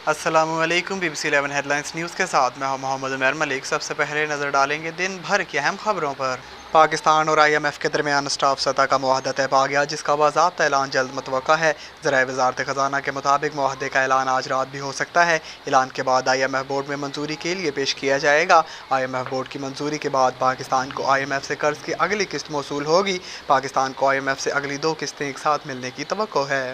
अस्सलामुअलैकुम BBC 11 headlines news के साथ मैं हूं मोहम्मद उमर मलिक। सबसे पहले नज़र डालेंगे दिन भर की अहम खबरों पर। पाकिस्तान और IMF के दरमियान स्टाफ सतह का मुआहदा तय पा गया, जिसका बाज़ाब्ता ऐलान जल्द मुतवक्का है। ज़राए वज़ारत ख़ज़ाना के मुताबिक मुआहदे का ऐलान आज रात भी हो सकता है। ऐलान के बाद IMF बोर्ड में मंजूरी के लिए पेश किया जाएगा। IMF बोर्ड की मंजूरी के बाद पाकिस्तान को IMF से कर्ज की अगली किस्त मौसूल होगी। पाकिस्तान को IMF से अगली 2 किस्तें एक साथ मिलने की तवक्को है।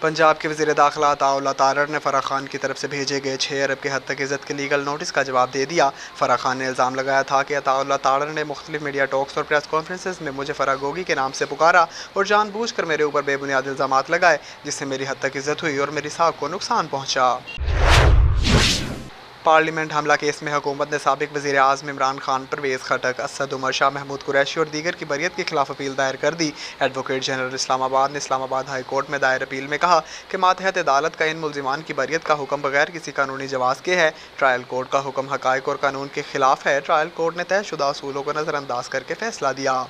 पंजाब के वज़ीर दाखिला अताउल्लाह तारड़ ने फराह खान की तरफ से भेजे गए 6 अरब के हद तक इज़्ज़त के लीगल नोटिस का जवाब दे दिया। फराह खान ने इल्ज़ाम लगाया था कि अताउल्लाह तारड़ ने मुख्तलिफ मीडिया टॉक्स और प्रेस कॉन्फ्रेंसेस में मुझे फराह गोगी के नाम से पुकारा और जानबूझकर मेरे ऊपर बेबुनियाद इल्ज़ामात लगाए, जिससे मेरी हद तक इज़्ज़त हुई और मेरी साख को नुकसान पहुँचा। पार्लियामेंट हमला केस में हुकूमत ने साबिक वज़ीर आज़म इमरान खान, परवेज़ खटक, असद उमर शाह, महमूद कुरैशी और दीगर की बरियत के खिलाफ अपील दायर कर दी। एडवोकेट जनरल इस्लामाबाद ने इस्लामाबाद हाई कोर्ट में दायर अपील में कहा कि मातहत अदालत का इन मुल्जिमान की बरियत का हुक्म बगैर किसी कानूनी जवाज़ के है। ट्रायल कोर्ट का हुक्म हक़ाइक़ और कानून के खिलाफ है। ट्रायल कोर्ट ने तयशुदा असूलों को नज़रअंदाज करके फैसला दिया।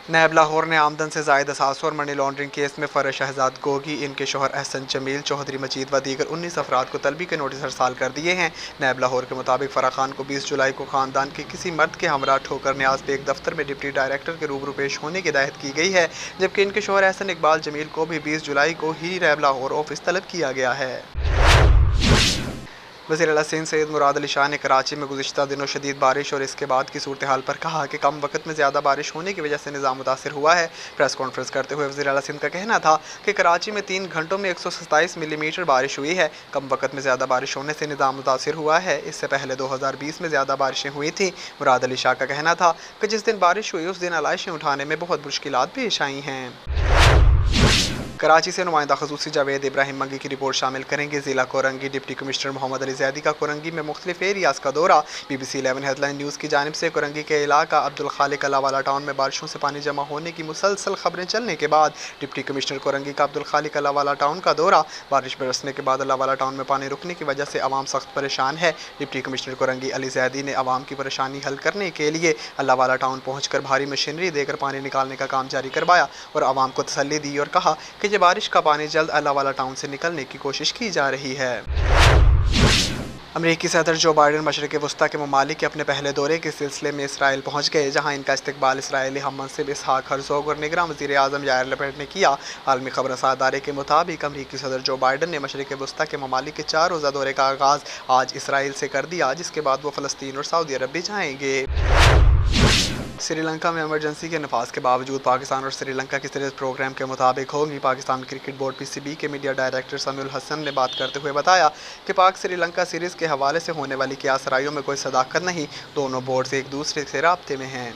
नैब लाहौर ने आमदन से ज़ायद असासों और मनी लॉन्ड्रिंग केस में फ़र शहजाद गोगी, इनके शोहर अहसन जमील, चौधरी मजीद व दीगर 19 अफराद को तलबी के नोटिस अरसाल कर दिए हैं। नैब लाहौर के मुताबिक फराह खान को 20 जुलाई को ख़ानदान के किसी मर्द के हमरा ठोकर न्याज बेग दफ्तर में डिप्टी डायरेक्टर के रूबरू पेश होने की हिदायत की गई है, जबकि इनके शोहर अहसन इकबाल जमील को भी 20 जुलाई को ही नैब लाहौर ऑफिस तलब किया गया है। वज़ीर आला सिंध सैयद मुराद अली शाह ने कराची में गुज़िश्ता दिनों शदीद बारिश और इसके बाद की सूरत हाल पर कहा कि कम वक्त में ज़्यादा बारिश होने की वजह से निज़ाम मुतासिर हुआ है। प्रेस कॉन्फ्रेंस करते हुए वज़ीर आला सिंध का कहना था कि कराची में 3 घंटों में 127 मिलीमीटर बारिश हुई है। कम वक्त में ज़्यादा बारिश होने से निज़ाम मुतासिर हुआ है। इससे पहले 2020 में ज़्यादा बारिशें हुई थीं। मुराद अली शाह का कहना था कि जिस दिन बारिश हुई उस दिन आलाइशें उठाने में बहुत मुश्किलात पेश आई हैं। कराची से नुमाइंदा ख़ुसूसी जावेद इब्राहिम मंगी की रिपोर्ट शामिल करेंगे। ज़िला कोरंगी डिप्टी कमिश्नर मोहम्मद अली ज़ैदी का कोरंगी में मुख्तलिफ एरियाज का दौरा। BBC 11 हेडलाइन न्यूज़ की जानिब से कोरंगी के इलाका अब्दुल खालिक अल्लाहवाला टाउन में बारिशों से पानी जमा होने की मुसलसल खबरें चलने के बाद डिप्टी कमिश्नर कोरंगी का अब्दुल खालिक अल्लाहवाला टाउन का दौरा। बारिश बरसने के बाद अल्लाहवाला टाउन में पानी रुकने की वजह से आवाम सख्त परेशान है। डिप्टी कमिश्नर कोरंगी अली ज़ैदी ने आवाम की परेशानी हल करने के लिए अल्लाहवाला टाउन पहुँच कर भारी मशीनरी देकर पानी निकालने का काम जारी करवाया और आवाम को तसल्ली दी और कहा कि ये बारिश का पानी जल्द अल्लाहवाला टाउन से निकलने की कोशिश की जा रही है। अमेरिकी सदर जो बाइडन मशरिक़ वस्ता के ममालिक के अपने पहले दौरे के सिलसिले में इसराइल पहुँच गए, जहाँ इनका इस्तकबाल इसराइली हम मनसिब इसहाक हर्ज़ोग और निगरान वज़ीर आज़म यार लपेट ने किया। आलमी खबरसां अदारे के मुताबिक अमेरिकी सदर जो बाइडन ने मशरिक़ वस्ता के ममालिक के 4 रोज़ा दौरे का आगाज़ आज इसराइल से कर दिया, जिसके बाद वो फ़लस्तीन और सऊदी अरब भी जाएंगे। श्रीलंका में इमरजेंसी के नफाज के बावजूद पाकिस्तान और श्रीलंका की सीरीज़ प्रोग्राम के मुताबिक होगी। पाकिस्तान क्रिकेट बोर्ड PCB के मीडिया डायरेक्टर समीउल हसन ने बात करते हुए बताया कि पाक श्रीलंका सीरीज़ के हवाले से होने वाली क़यास रायों में कोई सदाकत नहीं, दोनों बोर्ड्स एक दूसरे से राब्ते में हैं।